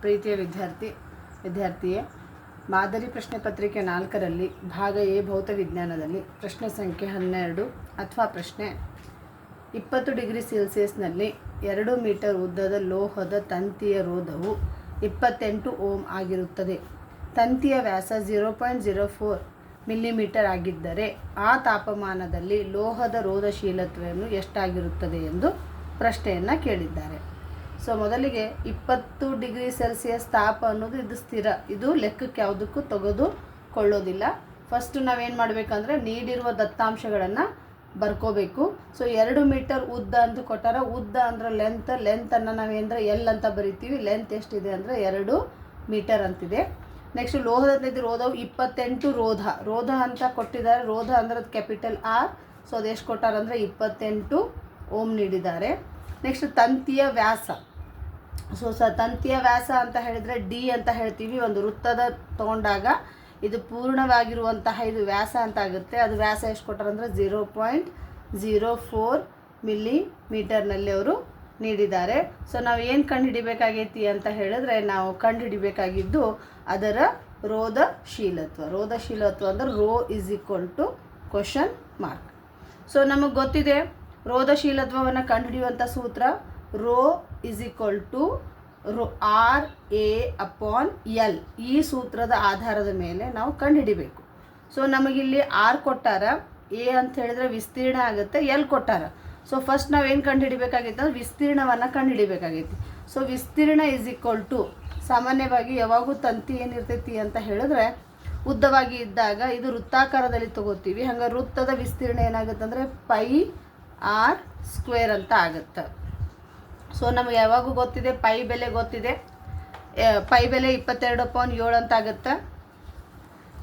ಪ್ರೀತಿಯ ವಿದ್ಯಾರ್ಥಿಯೇ, ಮಾದರಿ ಪ್ರಶ್ನೆ ಪತ್ರಿಕೆ 4ರಲ್ಲಿ ಭಾಗ ಎ ಭೌತ ವಿಜ್ಞಾನದಲ್ಲಿ ಪ್ರಶ್ನೆ ಸಂಖ್ಯೆ 12 ಅಥವಾ ಪ್ರಶ್ನೆ 20 ಡಿಗ್ರಿ ಸೆಲ್ಸಿಯಸ್ನಲ್ಲಿ 2 ಮೀಟರ್ ಉದ್ದದ ಲೋಹದ ತಂತಿಯ ರೋಧವು 28 ಓಮ್ ಆಗಿರುತ್ತದೆ. ತಂತಿಯ ವ್ಯಾಸ 0.04 ಮಿಲಿಮೀಟರ್ ಆಗಿದ್ದರೆ ಆ ತಾಪಮಾನದಲ್ಲಿ ಲೋಹದ ರೋಧಶೀಲತ್ವವನ್ನು ಎಷ್ಟಾಗಿರುತ್ತದೆ ಎಂದು ಪ್ರಶ್ನೆಯನ್ನು ಕೇಳಿದ್ದಾರೆ. ಸೊ ಮೊದಲಿಗೆ 20 ಡಿಗ್ರಿ ಸೆಲ್ಸಿಯಸ್ ತಾಪ ಅನ್ನೋದು ಇದು ಸ್ಥಿರ, ಇದು ಲೆಕ್ಕಕ್ಕೆ ಯಾವುದಕ್ಕೂ ತೆಗೆದುಕೊಳ್ಳೋದಿಲ್ಲ. ಫಸ್ಟ್ ನಾವೇನು ಮಾಡಬೇಕಂದ್ರೆ ನೀಡಿರುವ ದತ್ತಾಂಶಗಳನ್ನು ಬರ್ಕೋಬೇಕು. ಸೊ 2 ಮೀಟರ್ ಉದ್ದ ಅಂತ ಕೊಟ್ಟಾರ. ಉದ್ದ ಅಂದ್ರೆ ಲೆಂತನ್ನು ನಾವೇಂದ್ರೆ ಎಲ್ ಅಂತ ಬರಿತೀವಿ. ಲೆಂತ್ ಎಷ್ಟಿದೆ ಅಂದರೆ 2 ಮೀಟರ್ ಅಂತಿದೆ. ನೆಕ್ಸ್ಟ್ ಲೋಹದ ರೋಧವು 28 ರೋಧ ಅಂತ ಕೊಟ್ಟಿದ್ದಾರೆ. ರೋಧ ಅಂದ್ರೆ ಕ್ಯಾಪಿಟಲ್ ಆರ್. ಸೊ ಅದು ಎಷ್ಟು ಕೊಟ್ಟಾರ ಅಂದರೆ 28 ಓಮ್ ನೀಡಿದ್ದಾರೆ. ನೆಕ್ಸ್ಟ್ ತಂತಿಯ ವ್ಯಾಸ. ತಂತಿಯ ವ್ಯಾಸ ಅಂತ ಹೇಳಿದರೆ ಡಿ ಅಂತ ಹೇಳ್ತೀವಿ. ಒಂದು ವೃತ್ತದ ತೊಗೊಂಡಾಗ ಇದು ಪೂರ್ಣವಾಗಿರುವಂತಹ ಇದು ವ್ಯಾಸ ಅಂತ ಆಗುತ್ತೆ. ಅದು ವ್ಯಾಸ ಎಷ್ಟು ಕೊಟ್ಟಾರ ಅಂದರೆ 0.04 ಮಿಲಿಮೀಟರ್ನಲ್ಲಿ ಅವರು ನೀಡಿದ್ದಾರೆ. ಸೊ ನಾವು ಏನು ಕಂಡುಹಿಡಿಬೇಕಾಗೈತಿ ಅಂತ ಹೇಳಿದ್ರೆ, ನಾವು ಕಂಡುಹಿಡಿಬೇಕಾಗಿದ್ದು ಅದರ ರೋಧಶೀಲತ್ವ ಅಂದರೆ rho is equal to question mark. So ನಮಗೆ ಗೊತ್ತಿದೆ ರೋಧಶೀಲತ್ವವನ್ನು ಕಂಡುಹಿಡಿಯುವಂಥ ಸೂತ್ರ rho is equal to R A upon L. ಈ ಸೂತ್ರದ ಆಧಾರದ ಮೇಲೆ ನಾವು ಕಂಡುಹಿಡಿಬೇಕು. ಸೊ ನಮಗಿಲ್ಲಿ ಆರ್ ಕೊಟ್ಟಾರ, ಎ ಅಂತ ಹೇಳಿದ್ರೆ ವಿಸ್ತೀರ್ಣ ಆಗುತ್ತೆ, ಎಲ್ ಕೊಟ್ಟಾರ. ಸೊ ಫಸ್ಟ್ ನಾವೇನು ಕಂಡುಹಿಡಿಬೇಕಾಗಿತ್ತು ಅಂದರೆ ವಿಸ್ತೀರ್ಣವನ್ನು ಕಂಡುಹಿಡಿಬೇಕಾಗೈತಿ. ಸೊ ವಿಸ್ತೀರ್ಣ ಇಸ್ ಈಕ್ವಲ್ ಟು, ಸಾಮಾನ್ಯವಾಗಿ ಯಾವಾಗೂ ತಂತಿ ಏನಿರ್ತೈತಿ ಅಂತ ಹೇಳಿದ್ರೆ ಉದ್ದವಾಗಿ ಇದ್ದಾಗ ಇದು ವೃತ್ತಾಕಾರದಲ್ಲಿ ತಗೋತೀವಿ. ಹಂಗೆ ವೃತ್ತದ ವಿಸ್ತೀರ್ಣ ಏನಾಗುತ್ತೆ ಅಂದರೆ ಪೈ ಆರ್ ಸ್ಕ್ವೇರ್ ಅಂತ ಆಗುತ್ತೆ. ಸೊ ನಮಗೆ ಯಾವಾಗೂ ಗೊತ್ತಿದೆ ಪೈ ಬೆಲೆ ಗೊತ್ತಿದೆ. ಪೈ ಬೆಲೆ 22/7 ಅಂತ ಆಗುತ್ತೆ.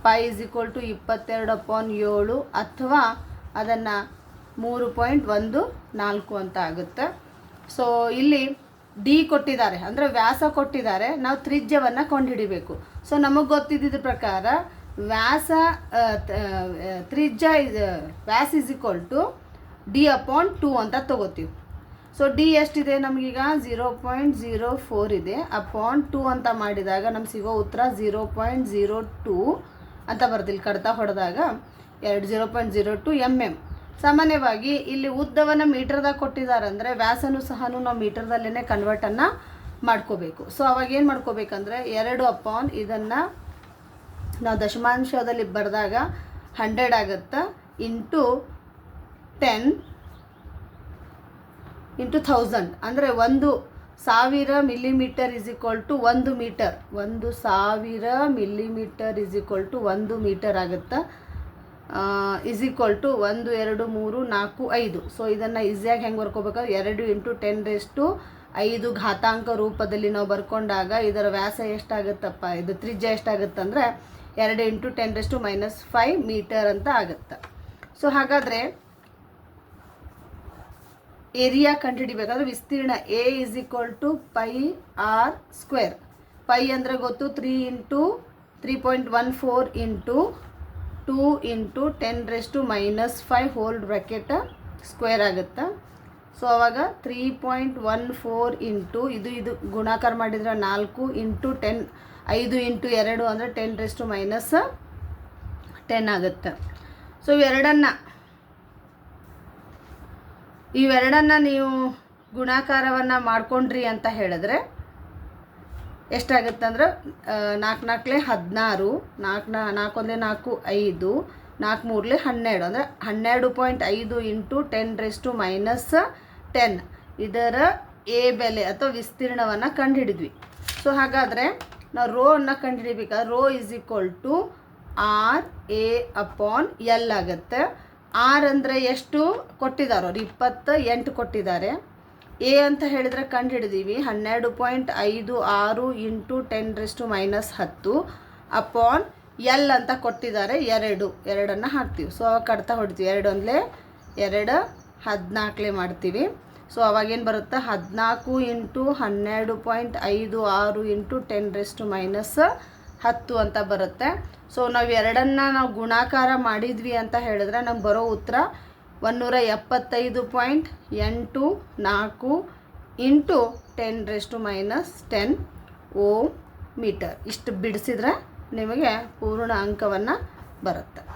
ಪೈ ಇಸ್ ಈಕ್ವಲ್ ಟು 22/7 ಅಥವಾ ಅದನ್ನು 3.14 ಅಂತ ಆಗುತ್ತೆ. ಸೊ ಇಲ್ಲಿ ಡಿ ಕೊಟ್ಟಿದ್ದಾರೆ ಅಂದರೆ ವ್ಯಾಸ ಕೊಟ್ಟಿದ್ದಾರೆ, ನಾವು ತ್ರಿಜ್ಯವನ್ನು ಕಂಡುಹಿಡಿಬೇಕು. ಸೊ ನಮಗೆ ಗೊತ್ತಿದ್ದ ಪ್ರಕಾರ ವ್ಯಾಸ ಇಸ್ ಈಕ್ವಲ್ ಟು D/2 ಅಂತ ತಗೋತೀವಿ. ಸೊ ಡಿ ಎಷ್ಟಿದೆ ನಮಗೀಗ 0.04 ಇದೆ. ಅಪಾನ್ 2 ಅಂತ ಮಾಡಿದಾಗ ನಮ್ಗೆ ಸಿಗೋ ಉತ್ತರ 0.02 ಅಂತ ಬರ್ತಿಲ್ಲ. ಕಡ್ತಾ ಹೊಡೆದಾಗ 0.02 mm. ಸಾಮಾನ್ಯವಾಗಿ ಇಲ್ಲಿ ಉದ್ದವನ್ನು ಮೀಟರ್ದಾಗ ಕೊಟ್ಟಿದ್ದಾರೆ ಅಂದರೆ ವ್ಯಾಸನೂ ಸಹ ನಾವು ಮೀಟರ್ದಲ್ಲೇ ಕನ್ವರ್ಟನ್ನು ಮಾಡ್ಕೋಬೇಕು. ಸೊ ಅವಾಗ ಏನು ಮಾಡ್ಕೋಬೇಕಂದ್ರೆ 2 ಇದನ್ನು ನಾವು ದಶಮಾಂಶದಲ್ಲಿ ಬರೆದಾಗ 100 ಆಗುತ್ತೆ ಇಂಟು 10 ಇಂಟು 1000 ಅಂದರೆ 1000 millimetre is equal to 1 metre. 1000 millimetre is equal to 1 metre ಆಗುತ್ತೆ. Is equal to 1 2 3 4 5. ಸೊ ಇದನ್ನು ಈಸಿಯಾಗಿ ಹೆಂಗೆ ಬರ್ಕೋಬೇಕಾದ್ರೆ 2 ಇಂಟು 10⁵5 ಘಾತಾಂಕ ರೂಪದಲ್ಲಿ ನಾವು ಬರ್ಕೊಂಡಾಗ ಇದರ ವ್ಯಾಸ ಎಷ್ಟಾಗುತ್ತಪ್ಪ, ಇದು ತ್ರಿಜ್ಯ ಎಷ್ಟಾಗುತ್ತೆ ಅಂದರೆ 2 ಇಂಟು 10⁻⁵ ಮೀಟರ್ ಅಂತ ಆಗುತ್ತೆ. ಸೊ ಹಾಗಾದರೆ ಏರಿಯಾ ಕಂಡುಹಿಡಿಬೇಕಾದ್ರೆ ವಿಸ್ತೀರ್ಣ A is equal to pi R square. Pi ಅಂದರೆ ಗೊತ್ತು 3 into 3.14 into 2 into 10⁻⁵ whole bracket square ಆಗುತ್ತೆ. ಸೊ ಆವಾಗ 3.14 ಇಂಟು ಇದು ಗುಣಾಕಾರ ಮಾಡಿದರೆ 4 ಇಂಟು 10 5 ಇಂಟು 2 ಅಂದರೆ 10⁻⁻10 ಆಗುತ್ತೆ. ಸೊ ಇವೆರಡನ್ನು ನೀವು ಗುಣಾಕಾರವನ್ನು ಮಾಡ್ಕೊಂಡ್ರಿ ಅಂತ ಹೇಳಿದ್ರೆ ಎಷ್ಟಾಗುತ್ತೆ ಅಂದ್ರೆ 4 4 16, 4 4 4 5, 4 3 12 ಅಂದರೆ 12.5 ಇಂಟು 10⁻⁻10 ಇದರ ಎ ಬೆಲೆ ಅಥವಾ ವಿಸ್ತೀರ್ಣವನ್ನು ಕಂಡುಹಿಡಿದ್ವಿ. ಸೊ ಹಾಗಾದರೆ ನಾವು ರೋ ಅನ್ನು ಕಂಡುಹಿಡಿಬೇಕಾದ್ರೆ rho is equal to R A upon L ಆಗುತ್ತೆ. ಆರ್ ಅಂದರೆ ಎಷ್ಟು ಕೊಟ್ಟಿದ್ದಾರೆ ಅವರು 28 ಕೊಟ್ಟಿದ್ದಾರೆ. ಎ ಅಂತ ಹೇಳಿದರೆ ಕಂಡು ಹಿಡಿದೀವಿ 12.56 ಇಂಟು 10⁻⁻10 ಅಪಾನ್ ಎಲ್ ಅಂತ ಕೊಟ್ಟಿದ್ದಾರೆ 2 ಹಾಕ್ತೀವಿ. ಸೊ ಅವಾಗ ಕಡ್ತಾ ಹೊಡಿತೀವಿ. 2 1 2 14 ಮಾಡ್ತೀವಿ. ಸೊ ಅವಾಗೇನು ಬರುತ್ತೆ 14 ಇಂಟು 12.56 ಇಂಟು 10⁻⁻10 ಅಂತ ಬರುತ್ತೆ. ಸೊ ನಾವು 2 ಗುಣಾಕಾರ ಮಾಡಿದ್ವಿ ಅಂತ ಹೇಳಿದ್ರೆ ನಮ್ಗೆ ಬರೋ ಉತ್ತರ 175.84 ಇಂಟು 10⁻⁻10 ಓಮ್ ಮೀಟರ್. ಇಷ್ಟು ಬಿಡಿಸಿದ್ರೆ ನಿಮಗೆ ಪೂರ್ಣ ಅಂಕವನ್ನು ಬರುತ್ತೆ.